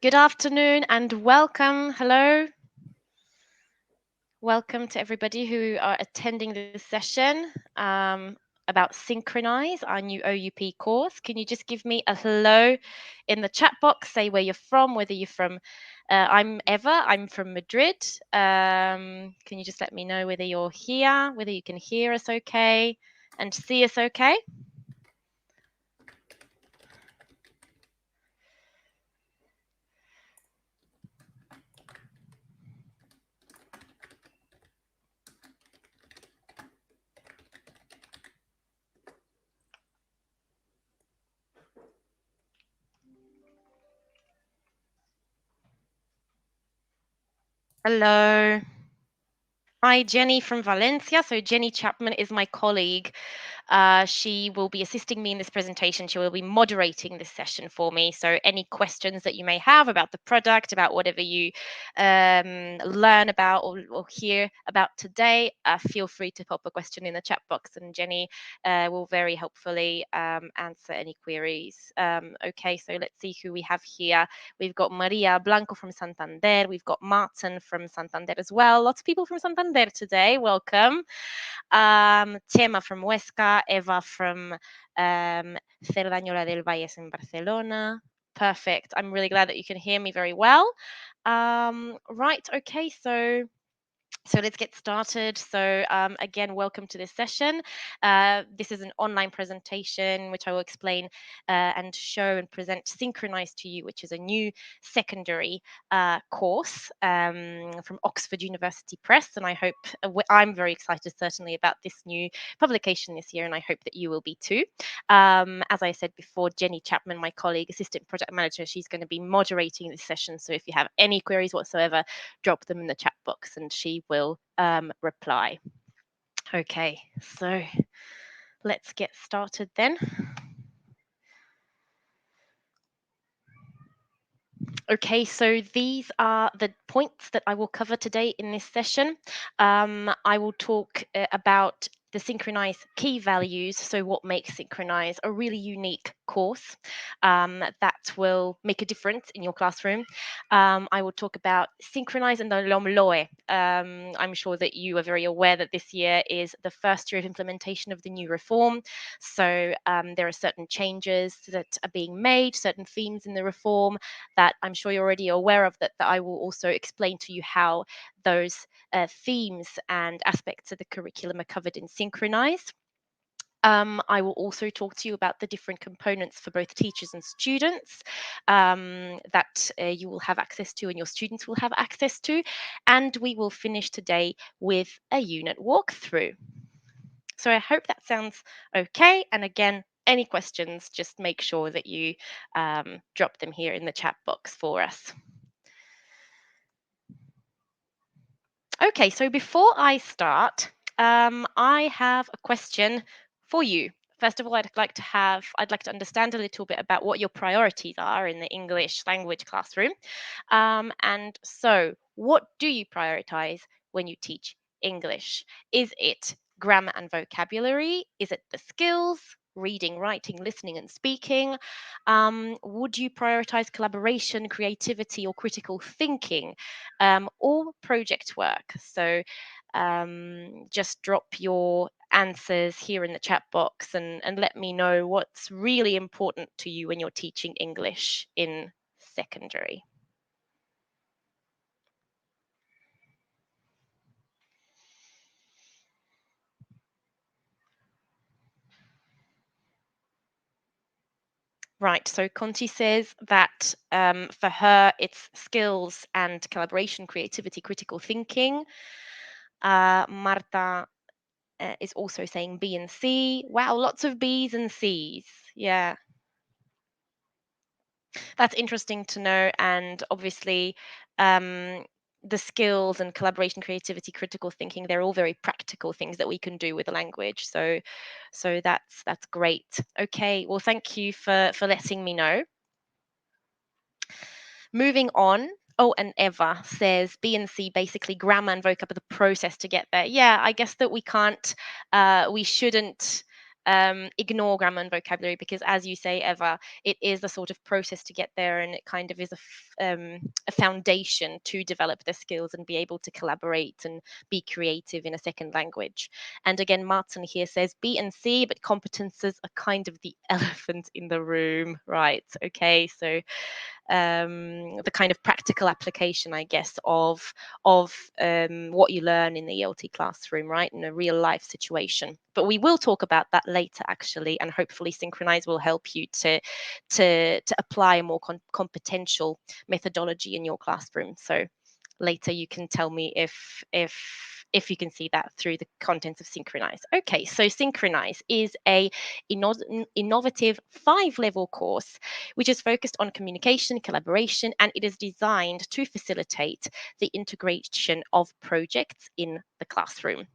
Good afternoon and welcome. Hello. Welcome to everybody who are attending this session about Synchronize, our new OUP course. Can you just give me a hello in the chat box? Say where you're from, whether you're from, I'm Eva, I'm from Madrid. Can you just let me know whether you're here, whether you can hear us okay and see us okay? Hello. Hi, Jenny from Valencia. So Jenny Chapman is my colleague. She will be assisting me in this presentation. She will be moderating this session for me. So any questions that you may have about the product, about whatever you learn about or hear about today, feel free to pop a question in the chat box and Jenny will very helpfully answer any queries. Okay, so let's see who we have here. We've got Maria Blanco from Santander. We've got Martin from Santander as well. Lots of people from Santander today. Welcome. Chema from Huesca, Eva from Cerdañola del Valles in Barcelona. Perfect. I'm really glad that you can hear me very well. Right, okay, so let's get started. So again, welcome to this session. This is an online presentation which I will explain and show and present Synchronize to you, which is a new secondary course from Oxford University Press. And I hope, I'm very excited certainly about this new publication this year, and I hope that you will be too. As I said before, Jenny Chapman, my colleague, assistant project manager, she's going to be moderating this session. So if you have any queries whatsoever, drop them in the chat box and she will reply. Okay, so let's get started then. Okay, so these are the points that I will cover today in this session. I will talk about the Synchronize key values, so what makes Synchronize a really unique course that will make a difference in your classroom. I will talk about Synchronize and the LOMLOE. I'm sure that you are very aware that this year is the first year of implementation of the new reform, so there are certain changes that are being made, certain themes in the reform that I'm sure you're already aware of, that I will also explain to you how those themes and aspects of the curriculum are covered in Synchronize. I will also talk to you about the different components for both teachers and students that you will have access to and your students will have access to. And we will finish today with a unit walkthrough. So I hope that sounds okay. And again, any questions, just make sure that you drop them here in the chat box for us. Okay, so before I start, I have a question for you. First of all, I'd like to understand a little bit about what your priorities are in the English language classroom. And so, what do you prioritize when you teach English? Is it grammar and vocabulary? Is it the skills, reading, writing, listening, and speaking? Would you prioritize collaboration, creativity, or critical thinking, or project work? So just drop your answers here in the chat box and let me know what's really important to you when you're teaching English in secondary. Right, so Conti says that for her it's skills and collaboration, creativity, critical thinking. Marta is also saying B and C. Wow, lots of B's and C's. Yeah. That's interesting to know. And obviously, the skills and collaboration, creativity, critical thinking, they're all very practical things that we can do with a language. So that's great. Okay, well, thank you for letting me know. Moving on. Oh, and Eva says B and C, basically grammar and vocab are the process to get there. Yeah, I guess that we shouldn't ignore grammar and vocabulary, because as you say, Eva, it is a sort of process to get there, and it kind of is a foundation to develop the skills and be able to collaborate and be creative in a second language. And again, Martin here says B and C, but competences are kind of the elephant in the room, right? Okay, so the kind of practical application, I guess, of what you learn in the ELT classroom, right, in a real life situation. But we will talk about that later, actually, and hopefully Synchronize will help you to apply a more competential methodology in your classroom. So later you can tell me if you can see that through the contents of Synchronize. Okay, so Synchronize is a innovative 5-level course which is focused on communication, collaboration, and it is designed to facilitate the integration of projects in the classroom.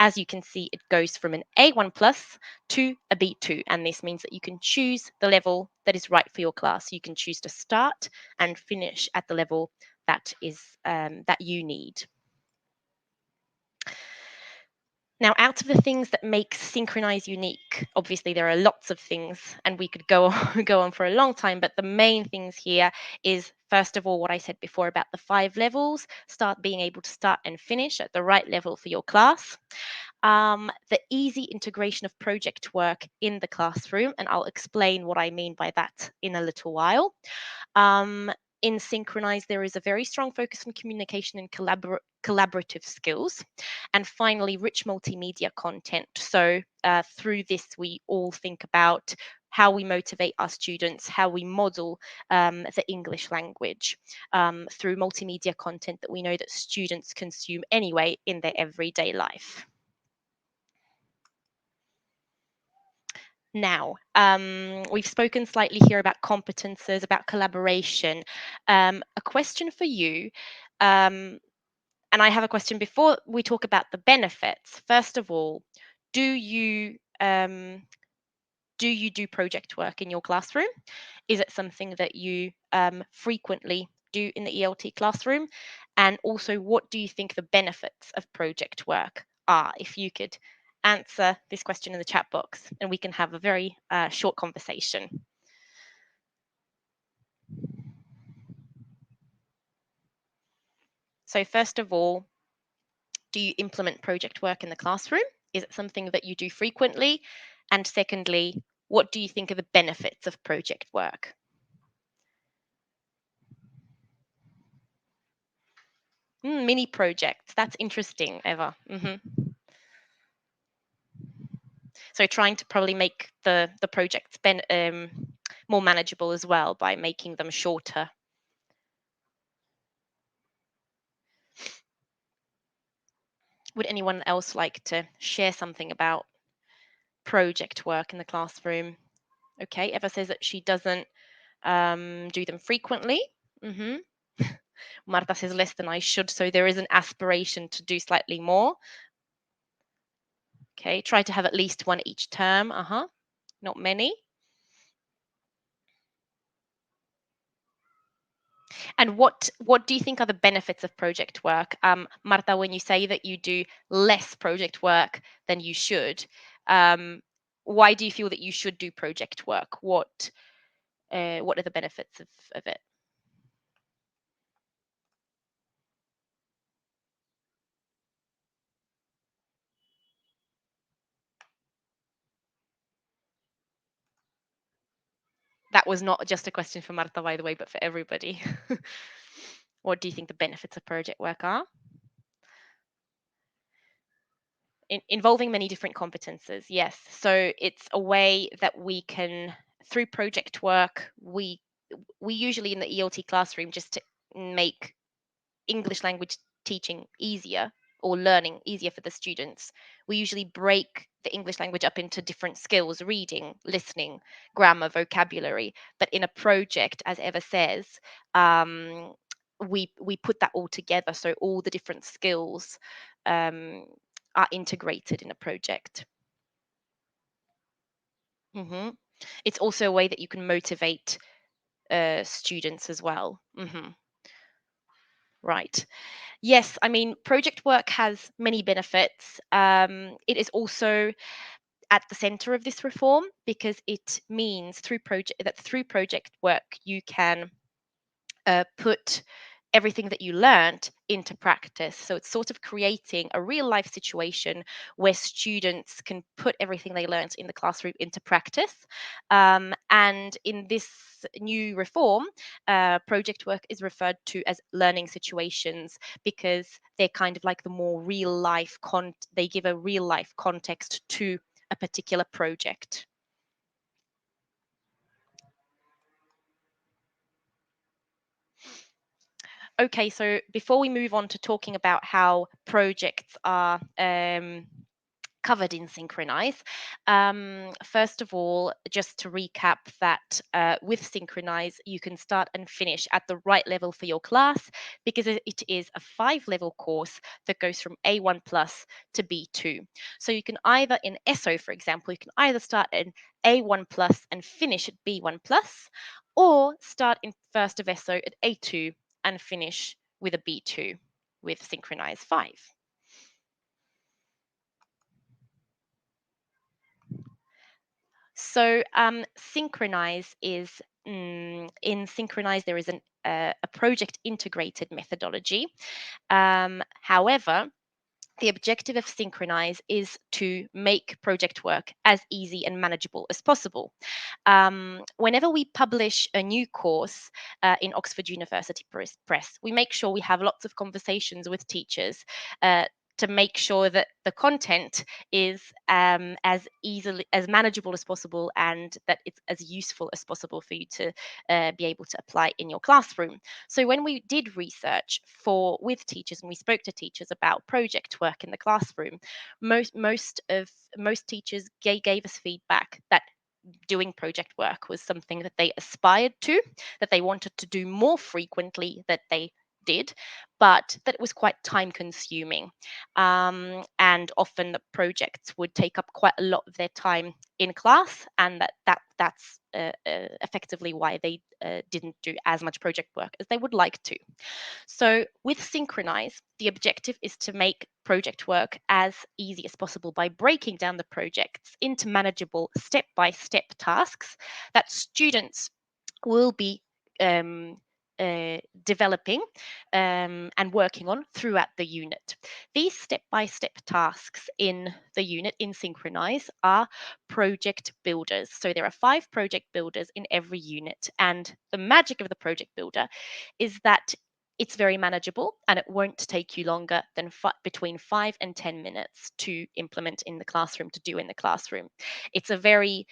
As you can see, it goes from an A1 plus to a B2, and this means that you can choose the level that is right for your class. You can choose to start and finish at the level that is that you need. Now, out of the things that make Synchronize unique, obviously there are lots of things, and we could go on, go on for a long time, but the main things here is, first of all, what I said before about the 5 levels, being able to start and finish at the right level for your class. The easy integration of project work in the classroom, and I'll explain what I mean by that in a little while. Um, in Synchronize, there is a very strong focus on communication and collaborative skills. And finally, rich multimedia content. So through this, we all think about how we motivate our students, how we model the English language through multimedia content that we know that students consume anyway in their everyday life. Now, we've spoken slightly here about competences, about collaboration. A question for you, um, and I have a question before we talk about the benefits. First of all, do you do project work in your classroom? Is it something that you frequently do in the ELT classroom? And also, what do you think the benefits of project work are? If you could answer this question in the chat box, and we can have a very short conversation. So first of all, do you implement project work in the classroom? Is it something that you do frequently? And secondly, what do you think are the benefits of project work? Mini projects. That's interesting, Eva. So trying to probably make the projects more manageable as well by making them shorter. Would anyone else like to share something about project work in the classroom? Okay, Eva says that she doesn't do them frequently. Marta says less than I should, so there is an aspiration to do slightly more. Okay, try to have at least one each term. Not many. And what do you think are the benefits of project work? Marta, when you say that you do less project work than you should, why do you feel that you should do project work? What are the benefits of it? That was not just a question for Marta, by the way, but for everybody. What do you think the benefits of project work are? Involving many different competences, yes. So it's a way that we can, through project work, we usually in the ELT classroom, just to make English language teaching easier or learning easier for the students, we usually break the English language up into different skills: reading, listening, grammar, vocabulary. But in a project, as Eva says, we put that all together, so all the different skills are integrated in a project. It's also a way that you can motivate students as well. Right. Yes, I mean, project work has many benefits. It is also, at the center of this reform, because it means through project work you can put everything that you learned into practice. So it's sort of creating a real life situation where students can put everything they learned in the classroom into practice. And in this new reform, project work is referred to as learning situations, because they're kind of like the more real life they give a real life context to a particular project. Okay, so before we move on to talking about how projects are covered in Synchronize, first of all, just to recap that with Synchronize, you can start and finish at the right level for your class, because it is a 5-level course that goes from A1 plus to B2. So you can either, in ESO, for example, you can either start in A1 plus and finish at B1 plus, or start in first of ESO at A2 and finish with a B2 with Synchronize 5. So Synchronize is, in Synchronize there is a project integrated methodology. However, the objective of Synchronize is to make project work as easy and manageable as possible. Whenever we publish a new course in Oxford University Press, we make sure we have lots of conversations with teachers to make sure that the content is as manageable as possible, and that it's as useful as possible for you to be able to apply in your classroom. So when we did research with teachers, and we spoke to teachers about project work in the classroom, most teachers gave us feedback that doing project work was something that they aspired to, that they wanted to do more frequently that they did, but that it was quite time consuming. And often the projects would take up quite a lot of their time in class, and that's effectively why they didn't do as much project work as they would like to. So with Synchronize, the objective is to make project work as easy as possible by breaking down the projects into manageable step-by-step tasks that students will be developing and working on throughout the unit. These step-by-step tasks in the unit in Synchronize are project builders. So there are 5 project builders in every unit, and the magic of the project builder is that it's very manageable, and it won't take you longer than between 5 and 10 minutes to implement in the classroom, to do in the classroom. It's a very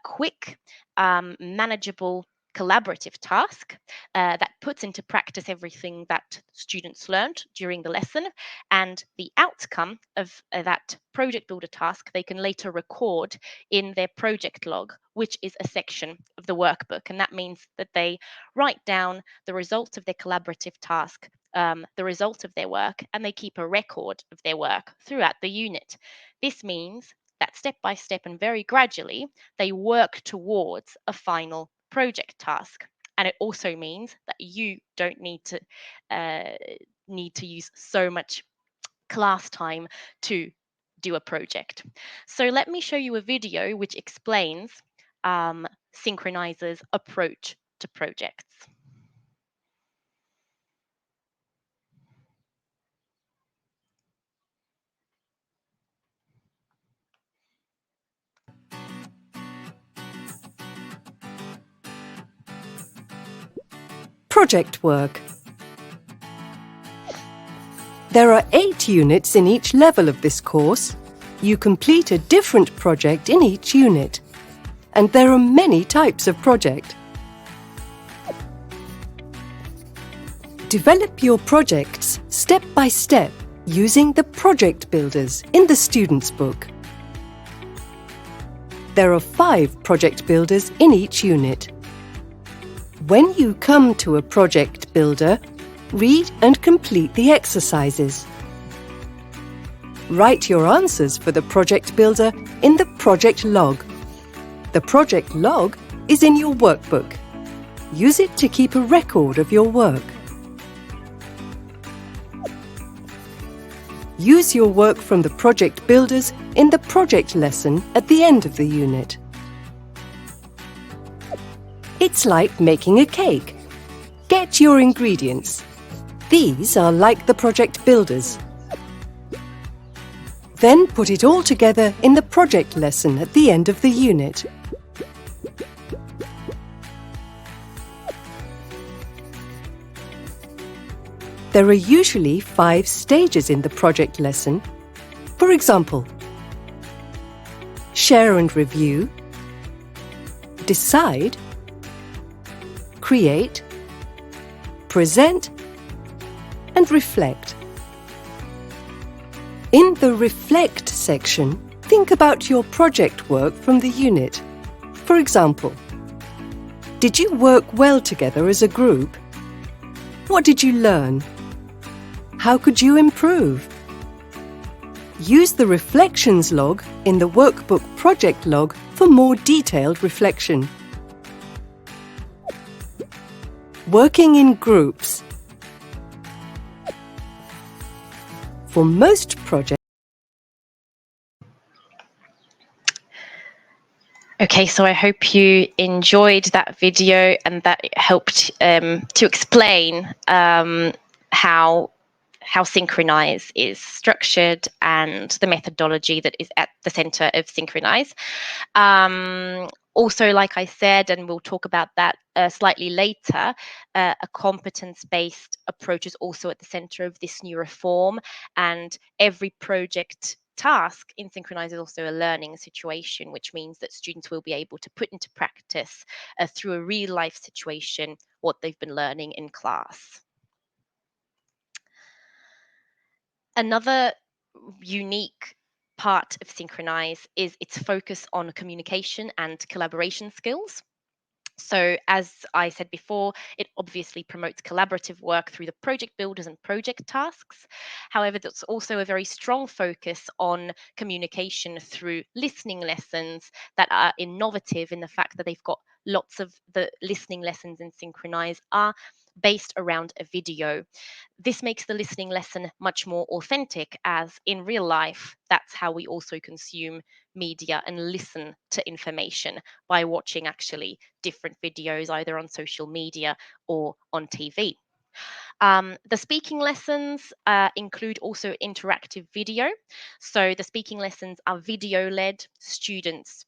quick, manageable, collaborative task that puts into practice everything that students learned during the lesson, and the outcome of that project builder task they can later record in their project log, which is a section of the workbook. And that means that they write down the result of their collaborative task, the result of their work, and they keep a record of their work throughout the unit. This means that step by step and very gradually, they work towards a final project task. And it also means that you don't need to use so much class time to do a project. So let me show you a video which explains Synchronize's approach to projects. Project work. There are 8 units in each level of this course. You complete a different project in each unit, and there are many types of project. Develop your projects step by step using the project builders in the student's book. There are 5 project builders in each unit. When you come to a project builder, read and complete the exercises. Write your answers for the project builder in the project log. The project log is in your workbook. Use it to keep a record of your work. Use your work from the project builders in the project lesson at the end of the unit. It's like making a cake. Get your ingredients. These are like the project builders. Then put it all together in the project lesson at the end of the unit. There are usually 5 stages in the project lesson. For example, share and review, decide, create, present, and reflect. In the Reflect section, think about your project work from the unit. For example, did you work well together as a group? What did you learn? How could you improve? Use the Reflections log in the Workbook project log for more detailed reflection. Working in groups. For most projects, Okay, so I hope you enjoyed that video and that it helped to explain how Synchronize is structured and the methodology that is at the center of Synchronize. Also, like I said, and we'll talk about that slightly later, a competence-based approach is also at the center of this new reform, and every project task in Synchronize is also a learning situation, which means that students will be able to put into practice through a real life situation what they've been learning in class. Another unique part of Synchronize is its focus on communication and collaboration skills. So, as I said before, it obviously promotes collaborative work through the project builders and project tasks. However, there's also a very strong focus on communication through listening lessons that are innovative in the fact that they've got lots of the listening lessons in Synchronize are based around a video. This makes the listening lesson much more authentic, as in real life, that's how we also consume media and listen to information, by watching actually different videos either on social media or on TV. The speaking lessons include also interactive video. So the speaking lessons are video led. Students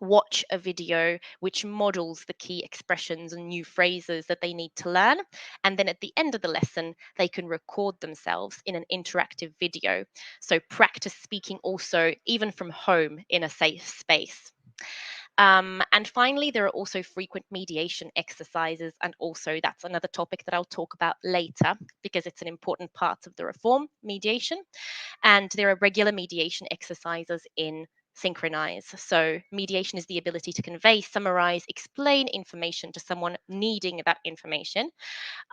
watch a video which models the key expressions and new phrases that they need to learn. And then at the end of the lesson, they can record themselves in an interactive video. So practice speaking also, even from home, in a safe space. And finally, there are also frequent mediation exercises, and also that's another topic that I'll talk about later because it's an important part of the reform, mediation. And there are regular mediation exercises in Synchronize. So, mediation is the ability to convey, summarize, explain information to someone needing that information.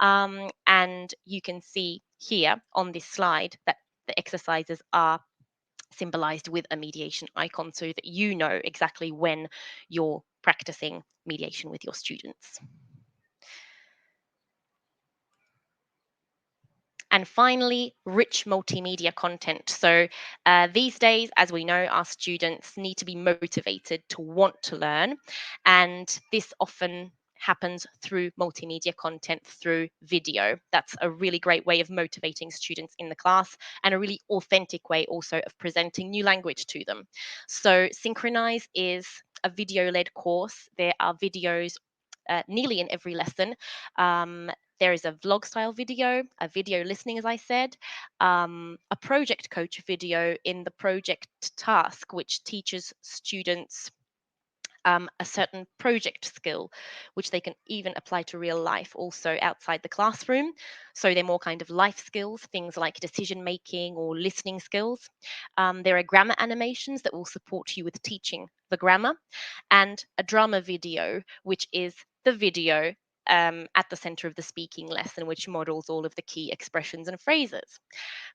And you can see here on this slide that the exercises are symbolized with a mediation icon so that you know exactly when you're practicing mediation with your students. And finally, rich multimedia content. So these days, as we know, our students need to be motivated to want to learn. And this often happens through multimedia content, through video. That's a really great way of motivating students in the class, and a really authentic way also of presenting new language to them. So Synchronize is a video-led course. There are videos nearly in every lesson. There is a vlog style video, a video listening, as I said, a project coach video in the project task, which teaches students a certain project skill, which they can even apply to real life also outside the classroom. So they're more kind of life skills, things like decision making or listening skills. There are grammar animations that will support you with teaching the grammar, and a drama video, which is the video at the center of the speaking lesson, which models all of the key expressions and phrases.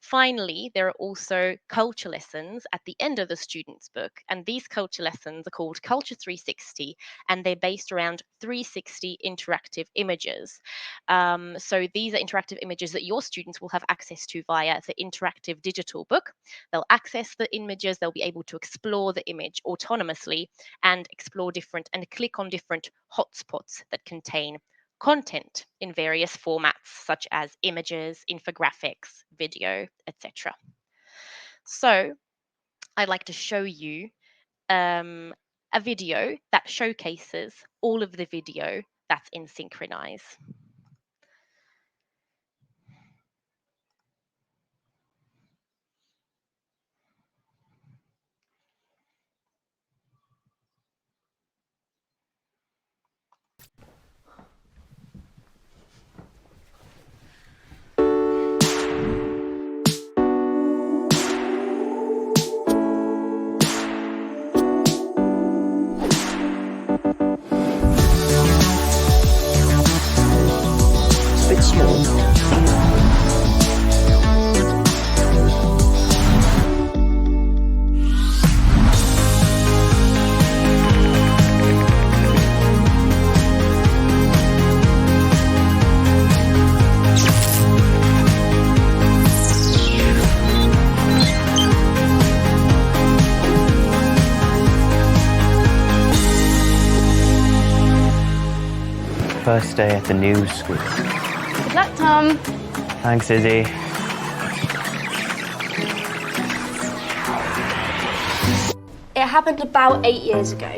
Finally, there are also culture lessons at the end of the student's book, and these culture lessons are called Culture 360, and they're based around 360 interactive images. So these are interactive images that your students will have access to via the interactive digital book. They'll access the images, they'll be able to explore the image autonomously and explore different and click on different hotspots that contain content in various formats such as images, infographics, video, etc. So I'd like to show you a video that showcases all of the video that's in Synchronize. Bit small. First day at the new school. Good luck, Tom. Thanks, Izzy. It happened about 8 years ago.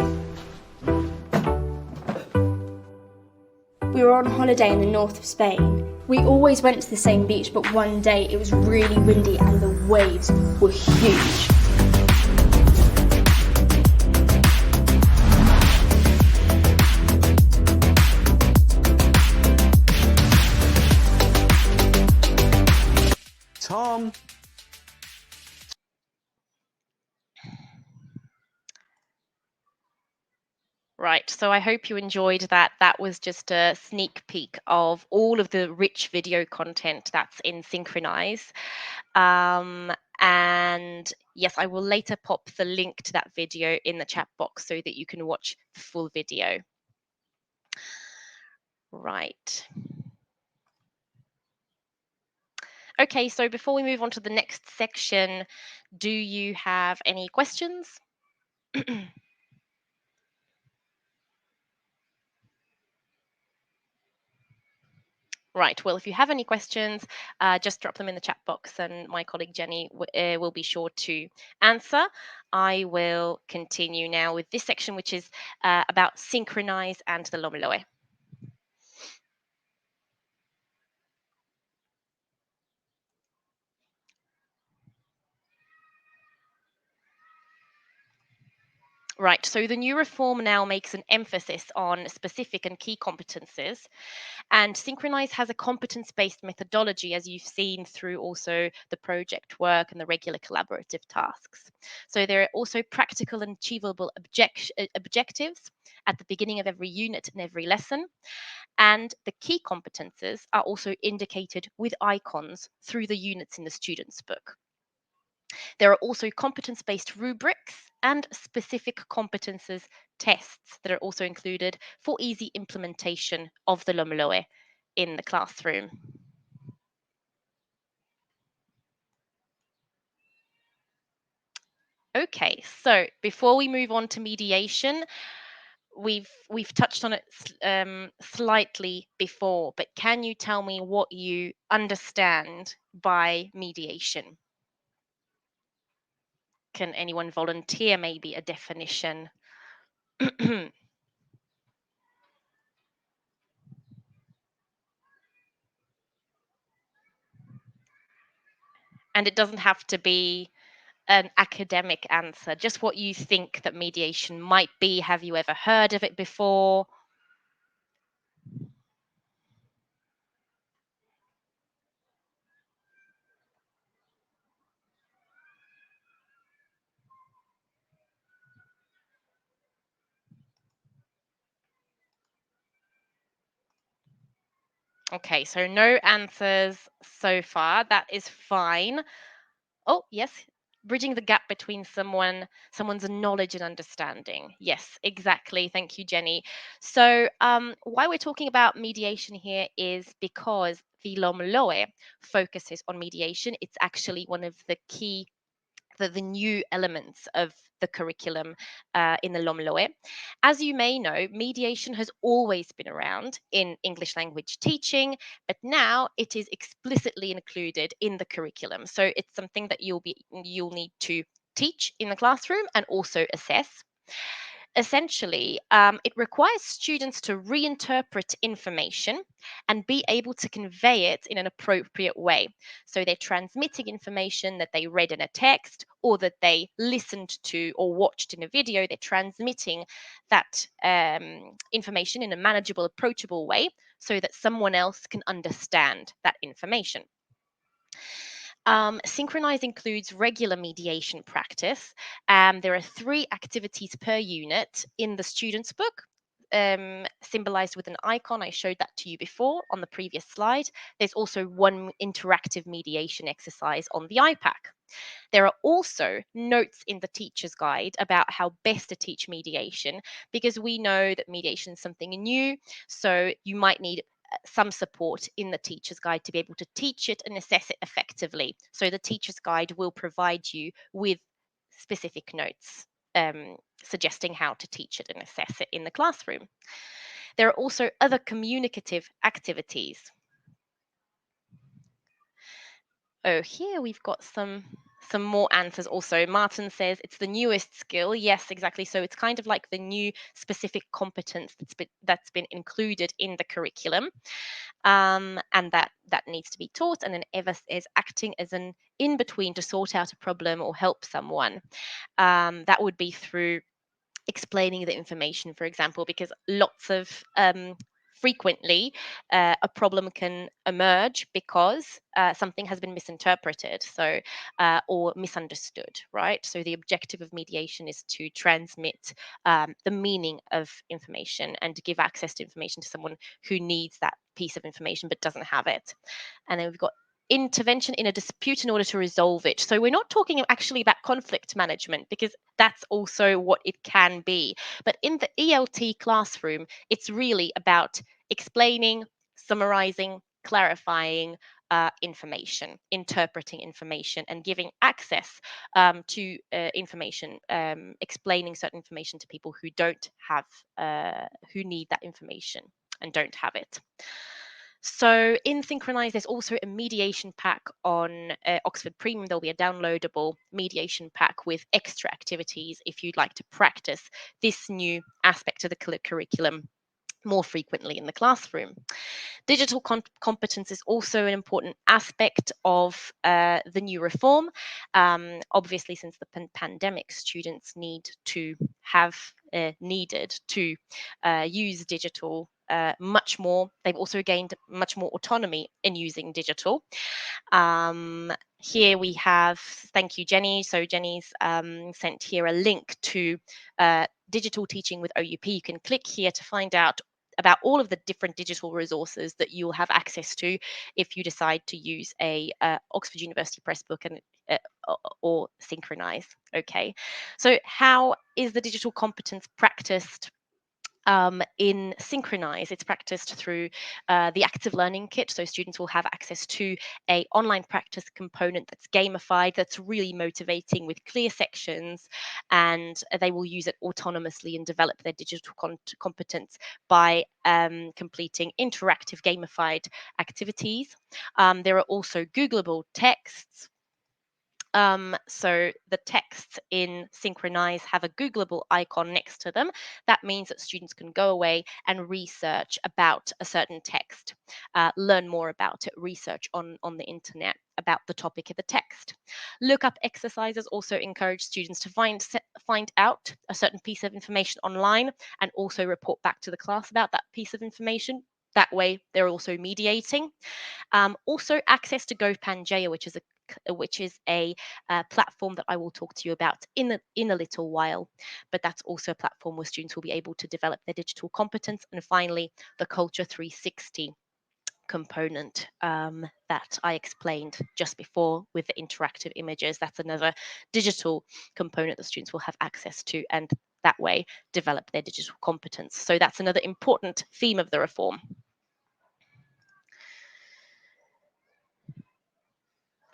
We were on holiday in the north of Spain. We always went to the same beach, but one day it was really windy and the waves were huge. Tom! Right, so I hope you enjoyed that. That was just a sneak peek of all of the rich video content that's in Synchronize. And yes, I will later pop the link to that video in the chat box so that you can watch the full video. Right. Okay, so before we move on to the next section, do you have any questions? Right, well, if you have any questions, just drop them in the chat box and my colleague Jenny will be sure to answer. I will continue now with this section, which is about Synchronize and the Lomloe. Right, so the new reform now makes an emphasis on specific and key competences. And Synchronize has a competence-based methodology, as you've seen through also the project work and the regular collaborative tasks. So there are also practical and achievable objectives at the beginning of every unit and every lesson. And the key competences are also indicated with icons through the units in the student's book. There are also competence-based rubrics and specific competences tests that are also included for easy implementation of the Lomloe in the classroom. Okay, so before we move on to mediation, we've touched on it slightly before, but can you tell me what you understand by mediation? Can anyone volunteer maybe a definition? And it doesn't have to be an academic answer, just what you think that mediation might be. Have you ever heard of it before? Okay, so no answers so far. That is fine. Oh, yes. Bridging the gap between someone's knowledge and understanding. Yes, exactly. Thank you, Jenny. So, why we're talking about mediation here is because the LOMLOE focuses on mediation. It's actually one of the key the new elements of the curriculum in the LOMLOE. As you may know, mediation has always been around in English language teaching, but now it is explicitly included in the curriculum. So it's something that you'll need to teach in the classroom and also assess. Essentially, it requires students to reinterpret information and be able to convey it in an appropriate way. So they're transmitting information that they read in a text or that they listened to or watched in a video. They're transmitting that information in a manageable, approachable way so that someone else can understand that information. Synchronize includes regular mediation practice. There are 3 activities per unit in the student's book, symbolized with an icon. I showed that to you before on the previous slide. There's also 1 interactive mediation exercise on the iPad. There are also notes in the teacher's guide about how best to teach mediation, because we know that mediation is something new, so you might need some support in the teacher's guide to be able to teach it and assess it effectively. So the teacher's guide will provide you with specific notes suggesting how to teach it and assess it in the classroom. There are also other communicative activities. Oh, here we've got some more answers also. Martin says it's the newest skill. Yes, exactly. So it's kind of like the new specific competence that's been included in the curriculum, and that needs to be taught. And then Eva is acting as an in between to sort out a problem or help someone. That would be through explaining the information, for example, because lots of frequently a problem can emerge because something has been misinterpreted, so or misunderstood, right? So the objective of mediation is to transmit the meaning of information and to give access to information to someone who needs that piece of information but doesn't have it. And then we've got intervention in a dispute in order to resolve it. So we're not talking actually about conflict management, because that's also what it can be. But in the ELT classroom, it's really about explaining, summarizing, clarifying information, interpreting information, and giving access to information, explaining certain information to people who don't have, who need that information and don't have it. So in Synchronize, there's also a mediation pack on Oxford Premium. There'll be a downloadable mediation pack with extra activities if you'd like to practice this new aspect of the curriculum more frequently in the classroom. Digital competence is also an important aspect of the new reform. Obviously, since the pandemic, students needed to use digital much more. They've also gained much more autonomy in using digital. Here we have, thank you, Jenny. So Jenny's sent here a link to digital teaching with OUP. You can click here to find out about all of the different digital resources that you'll have access to if you decide to use a Oxford University Press book and or Synchronize. Okay, so how is the digital competence practiced in Synchronize? It's practiced through the active learning kit. So students will have access to a online practice component that's gamified, that's really motivating with clear sections, and they will use it autonomously and develop their digital competence by completing interactive gamified activities. There are also Googleable texts. So the texts in Synchronize have a Googleable icon next to them. That means that students can go away and research about a certain text, learn more about it, research on the internet about the topic of the text. Lookup exercises also encourage students to find out a certain piece of information online and also report back to the class about that piece of information. That way, they're also mediating. Also, access to Gopangela, which is a platform that I will talk to you about in a little while. But that's also a platform where students will be able to develop their digital competence. And finally, the Culture 360 component that I explained just before with the interactive images. That's another digital component that students will have access to, and that way develop their digital competence. So that's another important theme of the reform.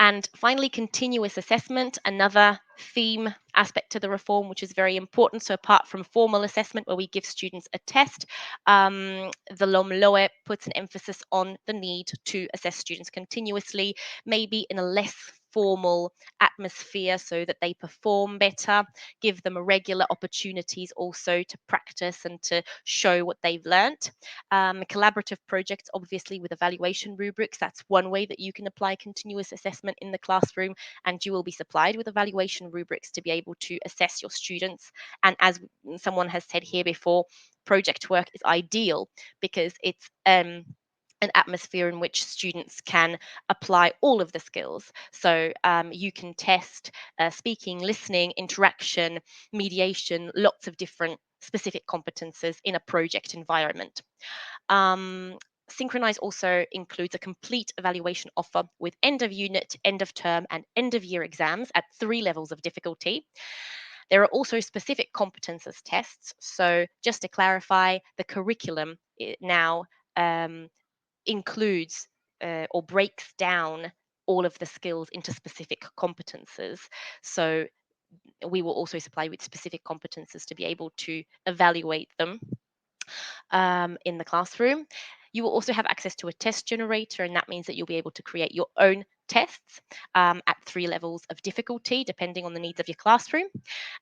And finally, continuous assessment, another theme aspect to the reform, which is very important. So apart from formal assessment, where we give students a test, the LOMLOE puts an emphasis on the need to assess students continuously, maybe in a less formal atmosphere so that they perform better, give them regular opportunities also to practice and to show what they've learnt. Collaborative projects, obviously, with evaluation rubrics, that's one way that you can apply continuous assessment in the classroom, and you will be supplied with evaluation rubrics to be able to assess your students. And as someone has said here before, project work is ideal because it's an atmosphere in which students can apply all of the skills. So you can test speaking, listening, interaction, mediation, lots of different specific competences in a project environment. Synchronize also includes a complete evaluation offer with end of unit, end of term, and end of year exams at 3 levels of difficulty. There are also specific competences tests. So just to clarify, the curriculum now includes or breaks down all of the skills into specific competences. So we will also supply with specific competences to be able to evaluate them in the classroom. You will also have access to a test generator, and that means that you'll be able to create your own tests at 3 levels of difficulty, depending on the needs of your classroom,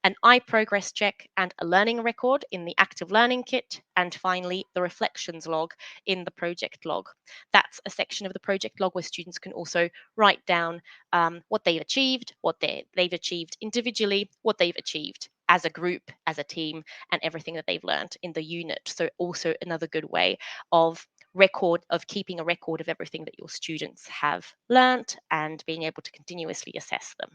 an iProgress check and a learning record in the active learning kit, and finally, the reflections log in the project log. That's a section of the project log where students can also write down what they've achieved, what they've achieved individually, what they've achieved as a group, as a team, and everything that they've learned in the unit. So also another good way of keeping a record of everything that your students have learnt and being able to continuously assess them.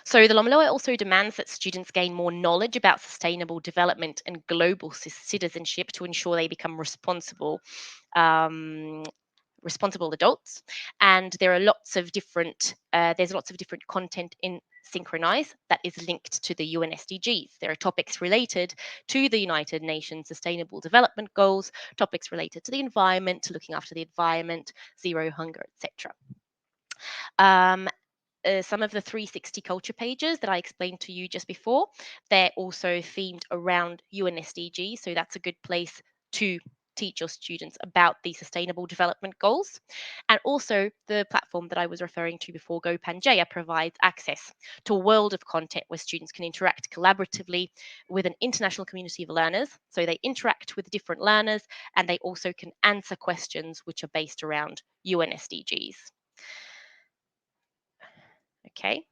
So the LOMLOE also demands that students gain more knowledge about sustainable development and global citizenship to ensure they become responsible adults. And there are lots of different content in Synchronize that is linked to the UN SDGs. There are topics related to the United Nations Sustainable Development Goals, topics related to the environment, to looking after the environment, zero hunger, etc. Some of the 360 culture pages that I explained to you just before, they're also themed around UN SDGs, so that's a good place to teach your students about the sustainable development goals. And also the platform that I was referring to before, Gopangela, provides access to a world of content where students can interact collaboratively with an international community of learners. So they interact with different learners, and they also can answer questions which are based around UN SDGs. Okay.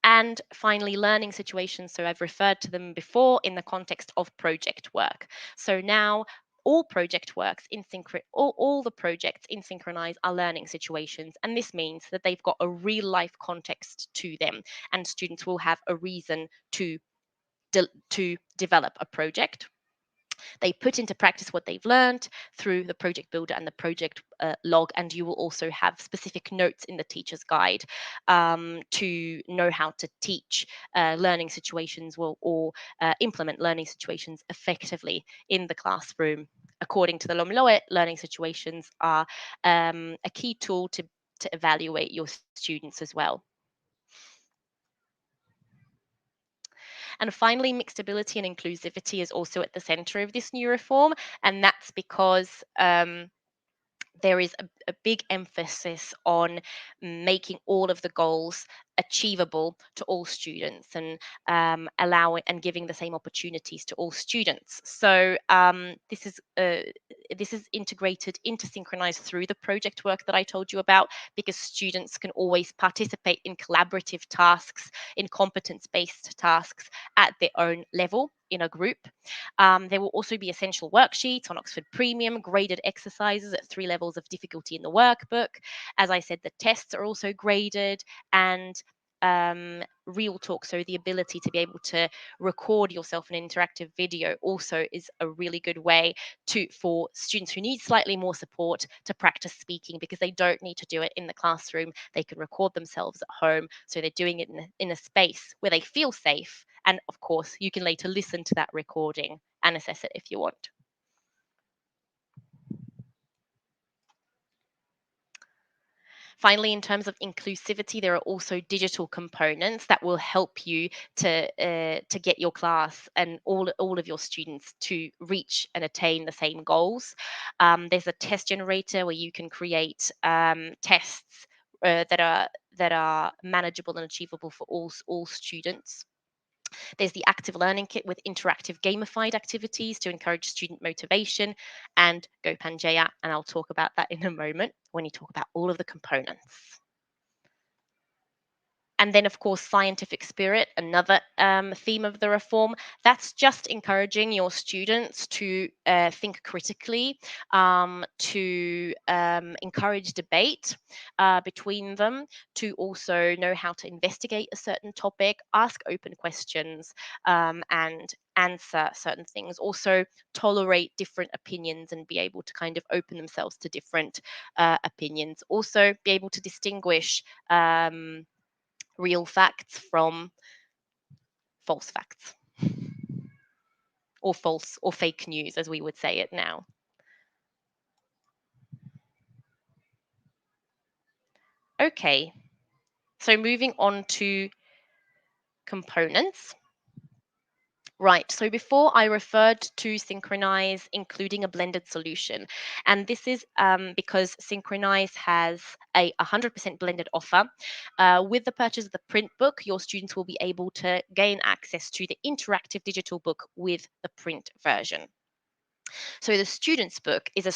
And finally, learning situations. So I've referred to them before in the context of project work. So now all project works in all the projects in Synchronize are learning situations. And this means that they've got a real life context to them, and students will have a reason to develop a project. They put into practice what they've learned through the project builder and the project log, and you will also have specific notes in the teacher's guide to know how to teach learning situations or implement learning situations effectively in the classroom. According to the LOMLOE, learning situations are a key tool to evaluate your students as well. And finally, mixed ability and inclusivity is also at the center of this new reform, and that's because there is a big emphasis on making all of the goals achievable to all students and allowing and giving the same opportunities to all students. So this is integrated into Synchronize through the project work that I told you about, because students can always participate in collaborative tasks, in competence-based tasks at their own level in a group. There will also be essential worksheets on Oxford Premium, graded exercises at 3 levels of difficulty in the workbook. As I said, the tests are also graded, and real talk, so the ability to be able to record yourself in an interactive video, also is a really good way for students who need slightly more support to practice speaking, because they don't need to do it in the classroom. They can record themselves at home, so they're doing it in a space where they feel safe. And of course, you can later listen to that recording and assess it if you want. Finally, in terms of inclusivity, there are also digital components that will help you to get your class and all of your students to reach and attain the same goals. There's a test generator where you can create tests that are manageable and achievable for all students. There's the active learning kit with interactive gamified activities to encourage student motivation, and Gopangela, and I'll talk about that in a moment when you talk about all of the components. And then, of course, scientific spirit, another theme of the reform. That's just encouraging your students to think critically, to encourage debate between them, to also know how to investigate a certain topic, ask open questions, and answer certain things. Also, tolerate different opinions and be able to kind of open themselves to different opinions. Also, be able to distinguish real facts from false facts, or false or fake news, as we would say it now. Okay, so moving on to components. Right, so before I referred to Synchronize including a blended solution, and this is because Synchronize has a 100% blended offer. With the purchase of the print book, your students will be able to gain access to the interactive digital book with the print version. So the student's book is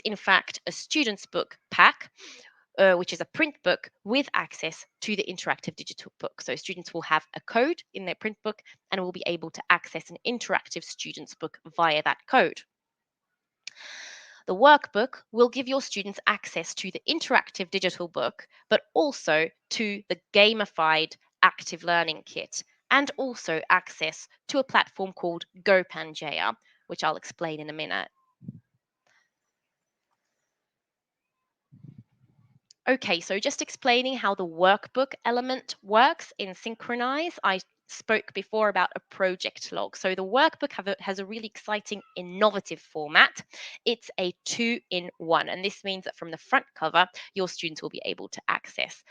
in fact a student's book pack, which is a print book with access to the interactive digital book. So students will have a code in their print book and will be able to access an interactive student's book via that code. The workbook will give your students access to the interactive digital book, but also to the gamified active learning kit, and also access to a platform called Gopangela, which I'll explain in a minute. Okay, so just explaining how the workbook element works in Synchronize. I spoke before about a project log. So the workbook has a really exciting, innovative format. It's a 2-in-1, and this means that from the front cover, your students will be able to access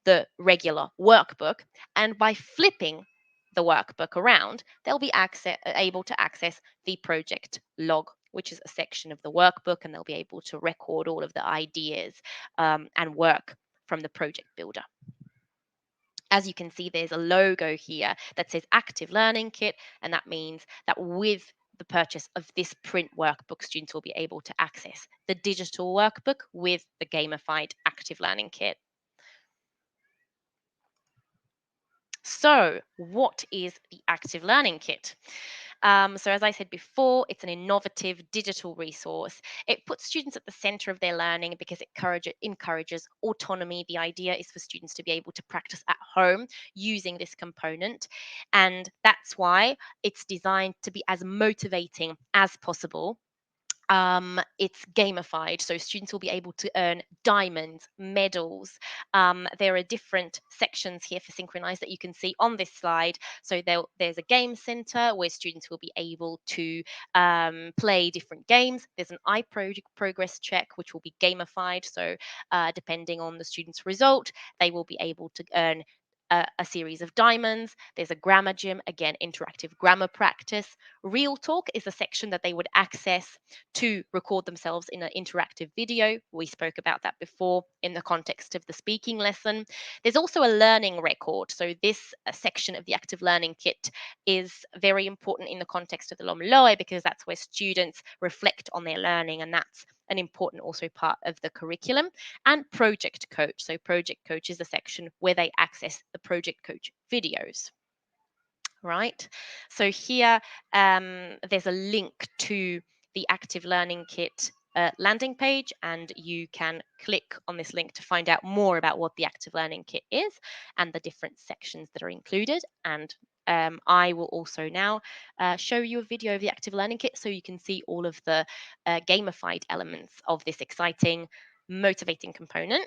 the regular workbook, and by flipping the workbook around, they'll be able to access the project log, which is a section of the workbook, and they'll be able to record all of the ideas and work from the project builder. As you can see, there's a logo here that says Active Learning Kit, and that means that with the purchase of this print workbook, students will be able to access the digital workbook with the gamified Active Learning Kit. So, what is the Active Learning Kit? So, as I said before, it's an innovative digital resource. It puts students at the center of their learning because it encourages autonomy. The idea is for students to be able to practice at home using this component. And that's why it's designed to be as motivating as possible. It's gamified, so students will be able to earn diamonds, medals. There are different sections here for Synchronize that you can see on this slide. So there's a game center where students will be able to play different games. There's an progress check, which will be gamified. So depending on the student's result, they will be able to earn a series of diamonds. There's a grammar gym, again, interactive grammar practice. Real Talk is a section that they would access to record themselves in an interactive video. We spoke about that before in the context of the speaking lesson. There's also a learning record. So this section of the active learning kit is very important in the context of the Lomloe, because that's where students reflect on their learning, and that's an important also part of the curriculum. And Project Coach. So Project Coach is the section where they access the Project Coach videos. Right. So here there's a link to the active learning kit landing page, and you can click on this link to find out more about what the Active Learning Kit is and the different sections that are included. And I will also now show you a video of the Active Learning Kit so you can see all of the gamified elements of this exciting, motivating component.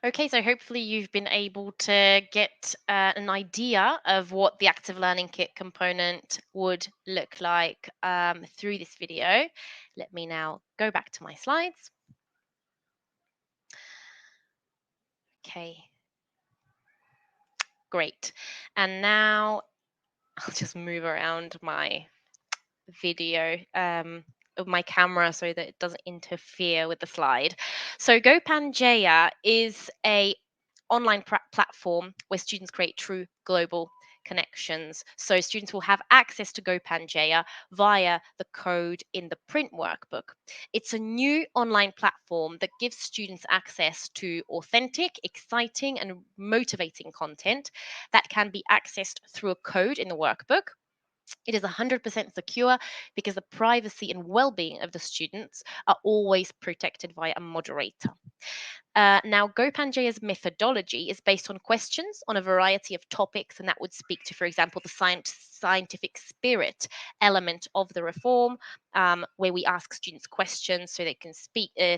Okay, so hopefully you've been able to get an idea of what the Active Learning Kit component would look like through this video. Let me now go back to my slides. Okay, great. And now I'll just move around my video of my camera so that it doesn't interfere with the slide. So Gopangela is a online platform where students create true global connections. So students will have access to Gopangela via the code in the print workbook. It's a new online platform that gives students access to authentic, exciting, and motivating content that can be accessed through a code in the workbook. It is 100% secure because the privacy and well-being of the students are always protected by a moderator. Now, Gopangela's methodology is based on questions on a variety of topics, and that would speak to, for example, the scientific spirit element of the reform, where we ask students questions so they can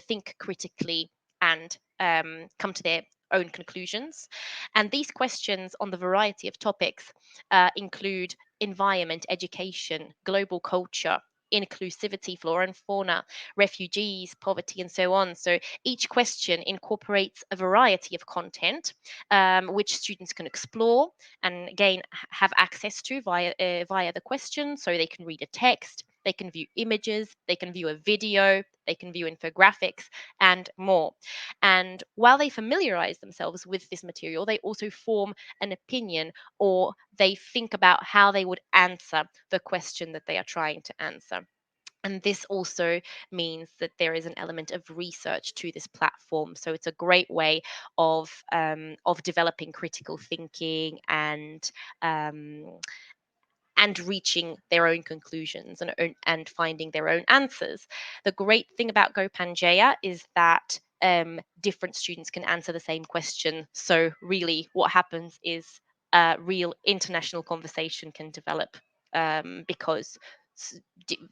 think critically, and come to their own conclusions. And these questions on the variety of topics include environment, education, global culture, inclusivity, flora and fauna, refugees, poverty, and so on. So each question incorporates a variety of content which students can explore and again have access to via the question. So they can read a text, they can view images, they can view a video, they can view infographics, and more. And while they familiarize themselves with this material, they also form an opinion, or they think about how they would answer the question that they are trying to answer. And this also means that there is an element of research to this platform. So it's a great way of developing critical thinking um, and reaching their own conclusions and finding their own answers. The great thing about Gopangela is that different students can answer the same question. So really, what happens is a real international conversation can develop because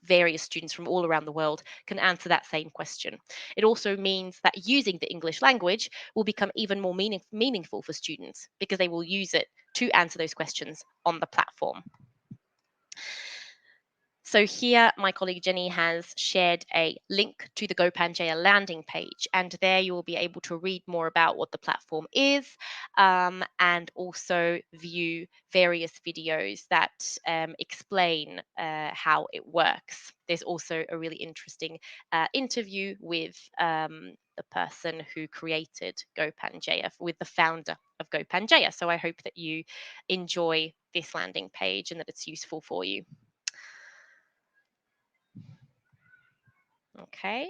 various students from all around the world can answer that same question. It also means that using the English language will become even more meaningful for students because they will use it to answer those questions on the platform. So here, my colleague Jenny has shared a link to the Gopangela landing page, and there you will be able to read more about what the platform is, and also view various videos that explain how it works. There's also a really interesting interview with the person who created Gopangela, with the founder of Gopangela. So I hope that you enjoy this landing page and that it's useful for you. Okay.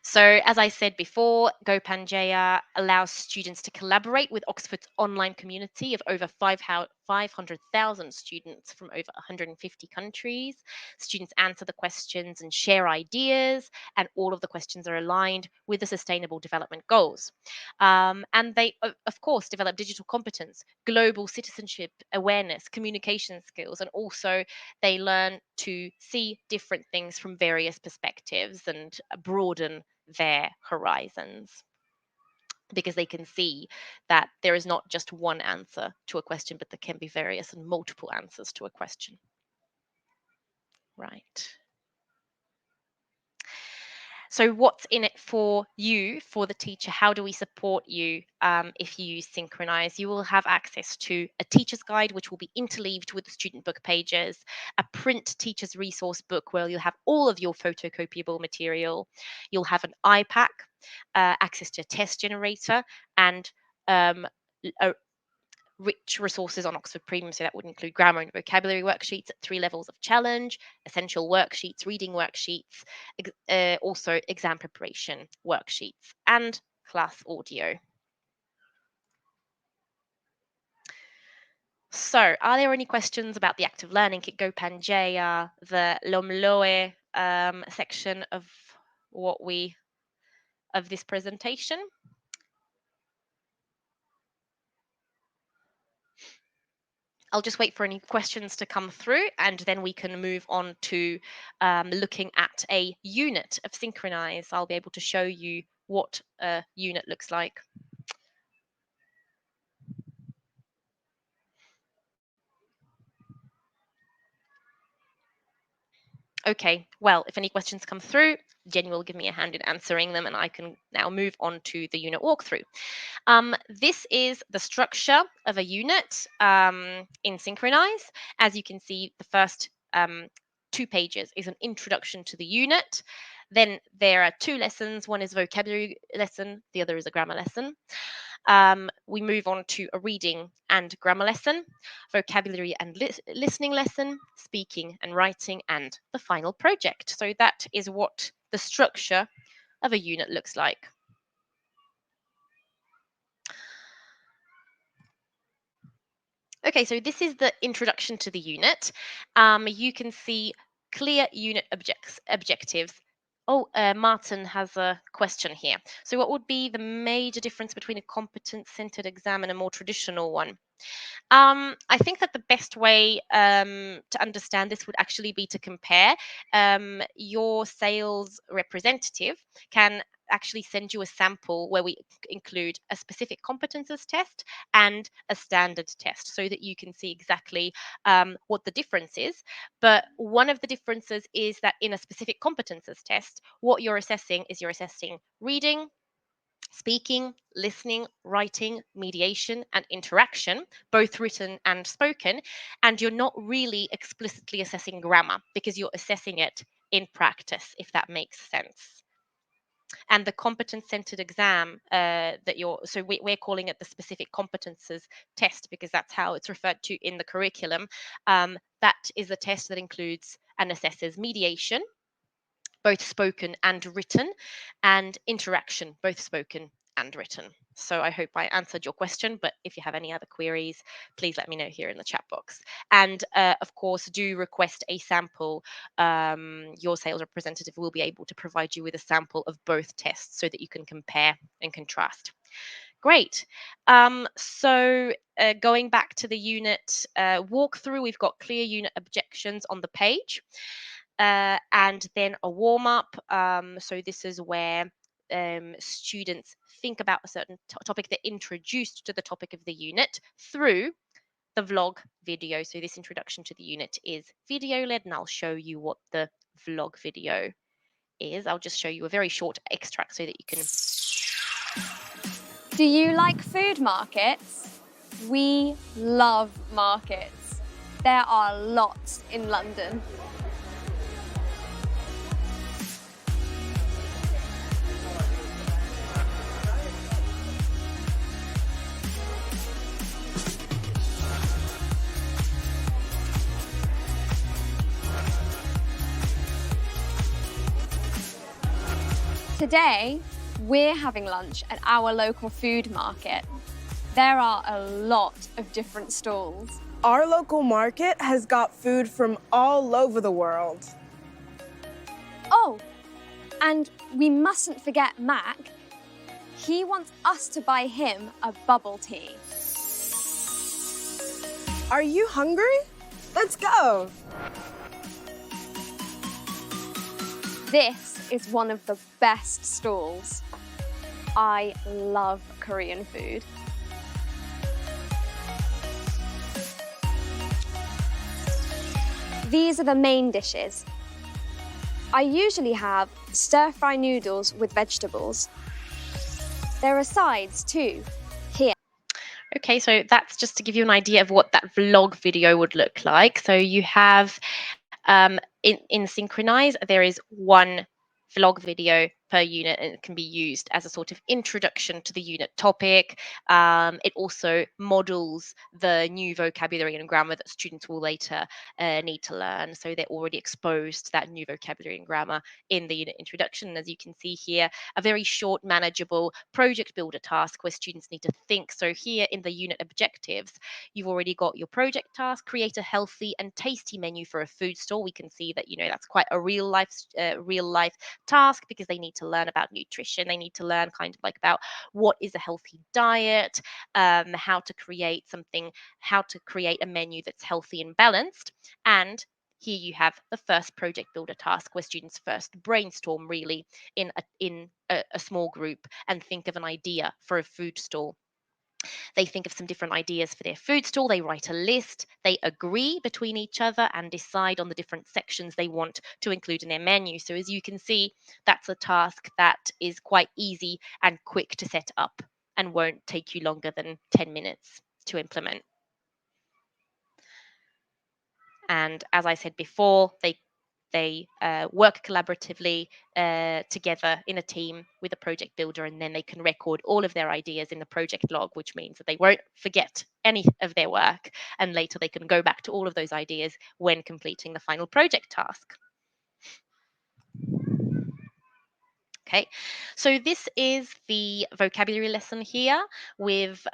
So, as I said before, Gopangela allows students to collaborate with Oxford's online community of over 500,000 students from over 150 countries. Students answer the questions and share ideas, and all of the questions are aligned with the Sustainable Development Goals. And they, of course, develop digital competence, global citizenship awareness, communication skills, and also they learn to see different things from various perspectives and broaden their horizons, because they can see that there is not just one answer to a question, but there can be various and multiple answers to a question. Right. So what's in it for you, for the teacher? How do we support you if you use Synchronize? You will have access to a teacher's guide, which will be interleaved with the student book pages, a print teacher's resource book where you'll have all of your photocopiable material. You'll have an iPack, access to a test generator, and a rich resources on Oxford Premium. So that would include grammar and vocabulary worksheets at 3 levels of challenge, essential worksheets, reading worksheets, also exam preparation worksheets, and class audio. So, are there any questions about the active learning kit, Gopangela, the Lomloe section of this presentation? I'll just wait for any questions to come through, and then we can move on to looking at a unit of Synchronize. I'll be able to show you what a unit looks like. Okay, well, if any questions come through, Jenny will give me a hand in answering them, and I can now move on to the unit walkthrough. This is the structure of a unit in Synchronize. As you can see, the first 2 pages is an introduction to the unit. Then there are 2 lessons. One is a vocabulary lesson, the other is a grammar lesson. We move on to a reading and grammar lesson, vocabulary and listening lesson, speaking and writing, and the final project. So that is what the structure of a unit looks like. Okay, so this is the introduction to the unit. You can see clear unit objectives. Oh, Martin has a question here. So what would be the major difference between a competence-centered exam and a more traditional one? I think that the best way to understand this would actually be to compare. Your sales representative can actually send you a sample where we include a specific competences test and a standard test so that you can see exactly what the difference is. But one of the differences is that in a specific competences test, what you're assessing is you're assessing reading, speaking, listening, writing, mediation, and interaction, both written and spoken. And you're not really explicitly assessing grammar because you're assessing it in practice, if that makes sense. And the competence centered exam so we're calling it the specific competences test because that's how it's referred to in the curriculum. That is a test that includes and assesses mediation, both spoken and written, and interaction, both spoken and written. So I hope I answered your question, but if you have any other queries, please let me know here in the chat box. And of course, do request a sample. Your sales representative will be able to provide you with a sample of both tests so that you can compare and contrast. Great. So going back to the unit walkthrough, we've got clear unit objections on the page, and then a warm-up. So this is where students think about a certain topic. They're introduced to the topic of the unit through the vlog video. So this introduction to the unit is video-led, and I'll show you what the vlog video is. I'll just show you a very short extract so that you can... Do you like food markets? We love markets. There are lots in London. Today, we're having lunch at our local food market. There are a lot of different stalls. Our local market has got food from all over the world. Oh, and we mustn't forget Mac. He wants us to buy him a bubble tea. Are you hungry? Let's go. This is one of the best stalls. I love Korean food. These are the main dishes. I usually have stir-fry noodles with vegetables. There are sides too, here. Okay, so that's just to give you an idea of what that vlog video would look like. So you have in Synchronize, there is one vlog video per unit, and it can be used as a sort of introduction to the unit topic. It also models the new vocabulary and grammar that students will later need to learn. So they're already exposed to that new vocabulary and grammar in the unit introduction. And as you can see here, a very short, manageable project builder task where students need to think. So here in the unit objectives, you've already got your project task: create a healthy and tasty menu for a food store. We can see that, that's quite a real life task, because they need to learn about nutrition. They need to learn kind of like about what is a healthy diet, how to create a menu that's healthy and balanced. And here you have the first project builder task, where students first brainstorm really in a small group and think of an idea for a food stall. They think of some different ideas for their food stall. They write a list. They agree between each other and decide on the different sections they want to include in their menu. So as you can see, that's a task that is quite easy and quick to set up and won't take you longer than 10 minutes to implement. And as I said before, they work collaboratively together in a team with a project builder, and then they can record all of their ideas in the project log, which means that they won't forget any of their work, and later they can go back to all of those ideas when completing the final project task. Okay, so this is the vocabulary lesson here with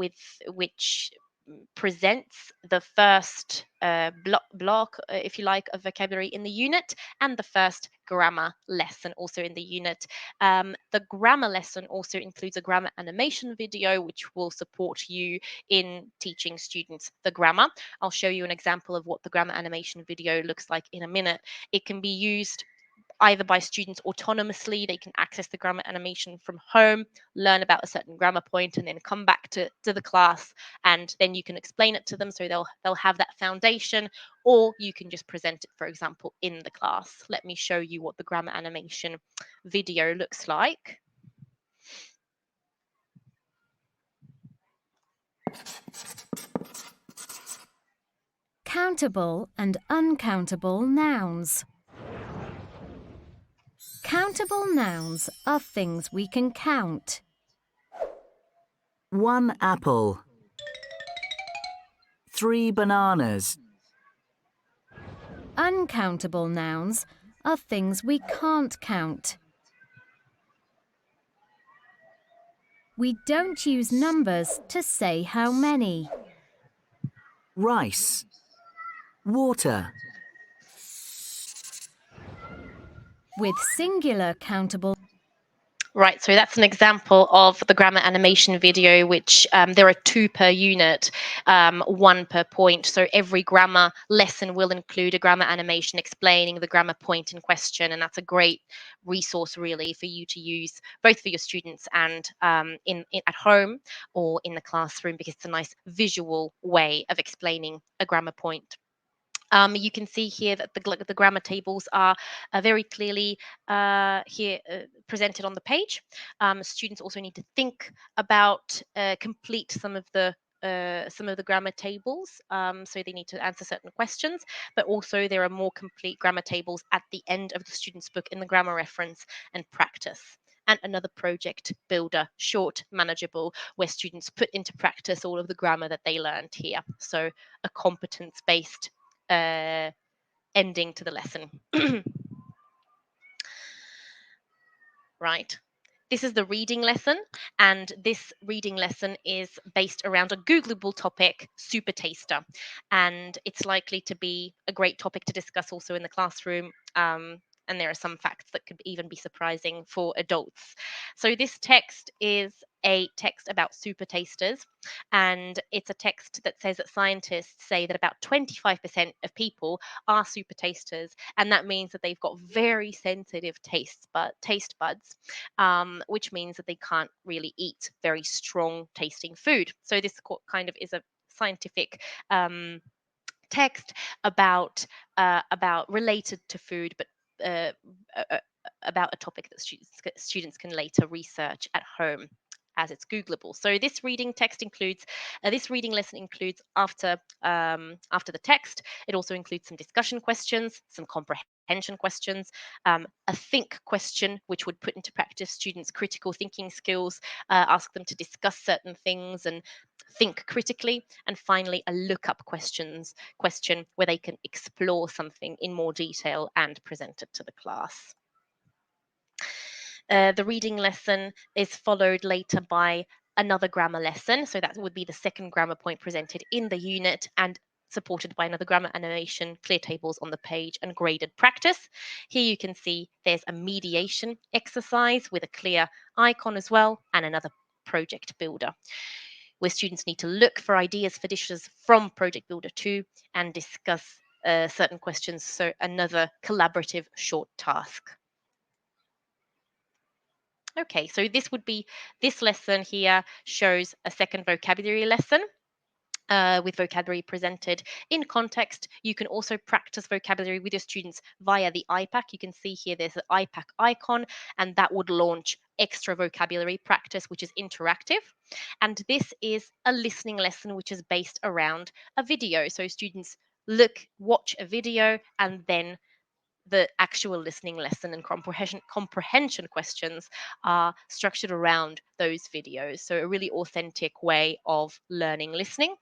which presents the first block, if you like, of vocabulary in the unit, and the first grammar lesson also in the unit. The grammar lesson also includes a grammar animation video, which will support you in teaching students the grammar. I'll show you an example of what the grammar animation video looks like in a minute. It can be used either by students autonomously. They can access the grammar animation from home, learn about a certain grammar point, and then come back to the class, and then you can explain it to them, so they'll have that foundation. Or you can just present it, for example, in the class. Let me show you what the grammar animation video looks like. Countable and uncountable nouns. Countable nouns are things we can count. 1 apple. 3 bananas. Uncountable nouns are things we can't count. We don't use numbers to say how many. Rice. Water. With singular countable. Right, so that's an example of the grammar animation video, which there are 2 per unit, 1 per point. So every grammar lesson will include a grammar animation explaining the grammar point in question, and that's a great resource really for you to use both for your students and at home or in the classroom, because it's a nice visual way of explaining a grammar point. You can see here that the grammar tables are very clearly here presented on the page. Students also need to think about, complete some of the grammar tables. So they need to answer certain questions, but also there are more complete grammar tables at the end of the student's book in the grammar reference and practice. And another project builder, short, manageable, where students put into practice all of the grammar that they learned here. So a competence-based ending to the lesson. Right. This is the reading lesson, and this reading lesson is based around a Googleable topic, super taster, and it's likely to be a great topic to discuss also in the classroom. And there are some facts that could even be surprising for adults. So this text is a text about super tasters, and it's a text that says that scientists say that about 25% of people are super tasters, and that means that they've got very sensitive taste buds, which means that they can't really eat very strong tasting food. So this kind of is a scientific text about related to food, but uh, about a topic that students can later research at home, as it's Googleable. So this reading lesson includes after the text. It also includes some discussion questions, some comprehension questions, a think question, which would put into practice students' critical thinking skills, ask them to discuss certain things and think critically, and finally a look-up question where they can explore something in more detail and present it to the class. The reading lesson is followed later by another grammar lesson. So that would be the second grammar point presented in the unit and supported by another grammar animation, clear tables on the page, and graded practice. Here you can see there's a mediation exercise with a clear icon as well, and another project builder, where students need to look for ideas for dishes from Project Builder 2 and discuss certain questions. So another collaborative short task. Okay, so this lesson here shows a second vocabulary lesson. With vocabulary presented in context. You can also practice vocabulary with your students via the iPack. You can see here there's an iPack icon, and that would launch extra vocabulary practice, which is interactive. And this is a listening lesson, which is based around a video. So students watch a video, and then the actual listening lesson and comprehension questions are structured around those videos. So a really authentic way of learning listening.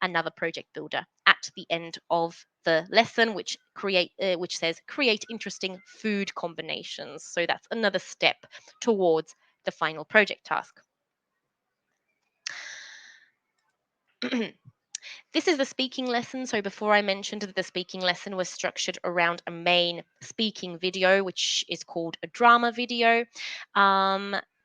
Another project builder at the end of the lesson, which says create interesting food combinations. So that's another step towards the final project task. This is the speaking lesson. So before I mentioned that the speaking lesson was structured around a main speaking video, which is called a drama video.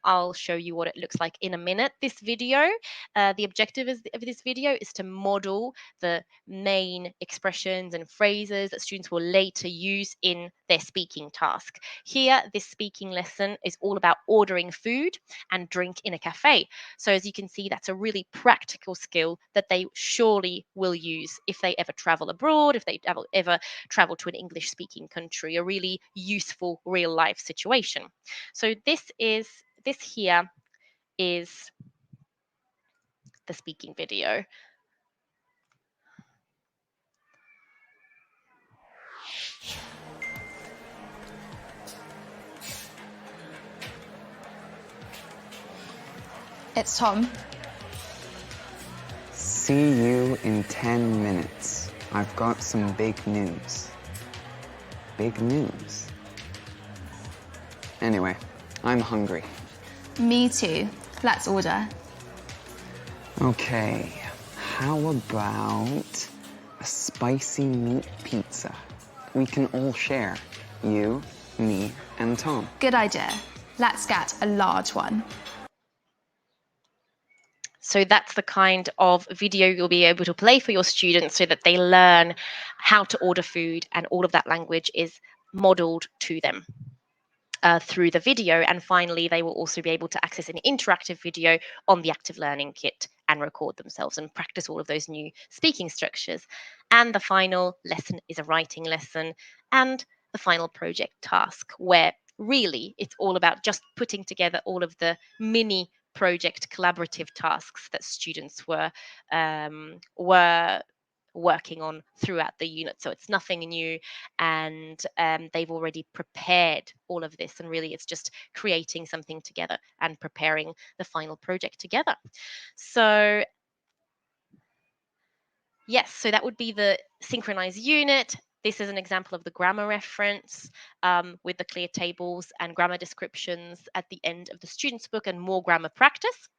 I'll show you what it looks like in a minute. This video, the objective of this video is to model the main expressions and phrases that students will later use in their speaking task. Here, this speaking lesson is all about ordering food and drink in a cafe. So as you can see, that's a really practical skill that they surely will use if they ever travel abroad, if they ever travel to an English-speaking country, a really useful real-life situation. So this here is the speaking video. It's Tom. See you in 10 minutes. I've got some big news. Big news? Anyway, I'm hungry. Me too. Let's order. Okay, how about a spicy meat pizza? We can all share. You, me, and Tom. Good idea. Let's get a large one. So that's the kind of video you'll be able to play for your students so that they learn how to order food, and all of that language is modeled to them through the video. And finally, they will also be able to access an interactive video on the active learning kit and record themselves and practice all of those new speaking structures. And the final lesson is a writing lesson, and the final project task, where really it's all about just putting together all of the mini project collaborative tasks that students were working on throughout the unit. So it's nothing new, and they've already prepared all of this, and really it's just creating something together and preparing the final project together. So yes, so that would be the Synchronize unit. This is an example of the grammar reference with the clear tables and grammar descriptions at the end of the student's book and more grammar practice.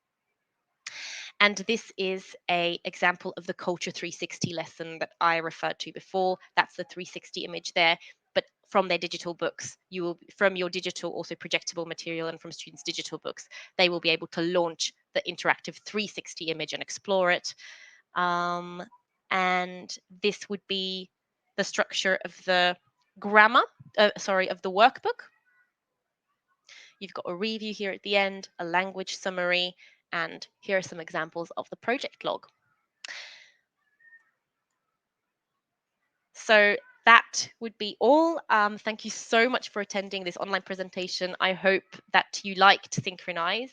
And this is an example of the Culture 360 lesson that I referred to before. That's the 360 image there. But from their digital books, you will, from your digital, also projectable material, and from students' digital books, they will be able to launch the interactive 360 image and explore it. And this would be the structure of the grammar, of the workbook. You've got a review here at the end, a language summary, and here are some examples of the project log. So that would be all. Thank you so much for attending this online presentation. I hope that you liked Synchronize.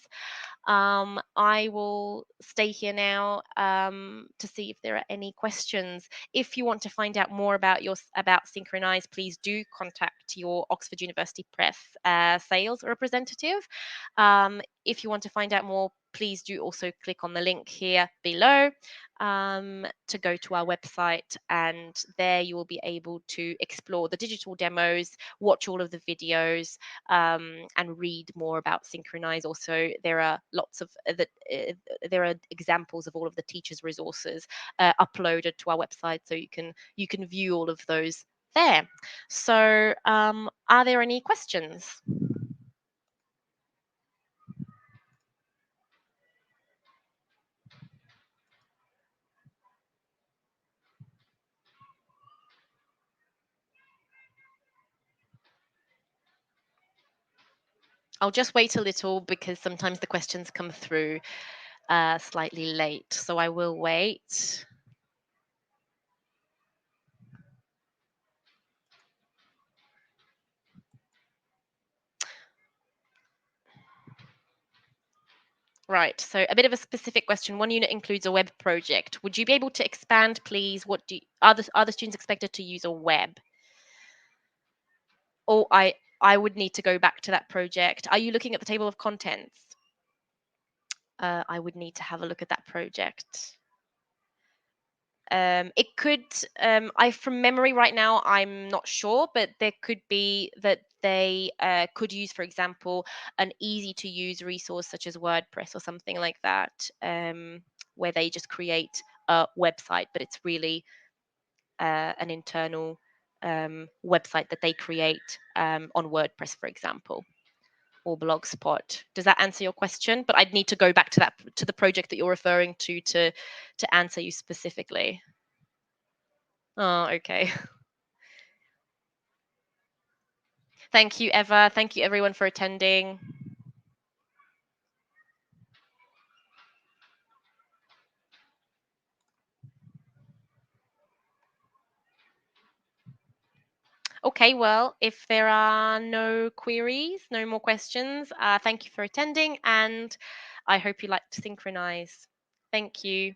I will stay here now to see if there are any questions. If you want to find out more about Synchronize, please do contact your Oxford University Press sales representative. If you want to find out more, please do also click on the link here below to go to our website, and there you will be able to explore the digital demos, watch all of the videos, and read more about Synchronize. Also, there are lots of there are examples of all of the teachers' resources uploaded to our website, so you can view all of those there. So, are there any questions? I'll just wait a little because sometimes the questions come through slightly late, so I will wait. Right, so a bit of a specific question. One unit includes a web project. Would you be able to expand, please? What are the students expected to use a web? Or I would need to go back to that project. Are you looking at the table of contents? I would need to have a look at that project. It could, from memory right now, I'm not sure, but there could be that they could use, for example, an easy to use resource such as WordPress or something like that, where they just create a website, but it's really an internal website that they create on WordPress, for example, or Blogspot. Does that answer your question? But I'd need to go back to the project that you're referring to answer you specifically. Oh, okay. Thank you, Eva. Thank you, everyone, for attending. Okay, well, if there are no queries, no more questions, thank you for attending, and I hope you like to Synchronize. Thank you.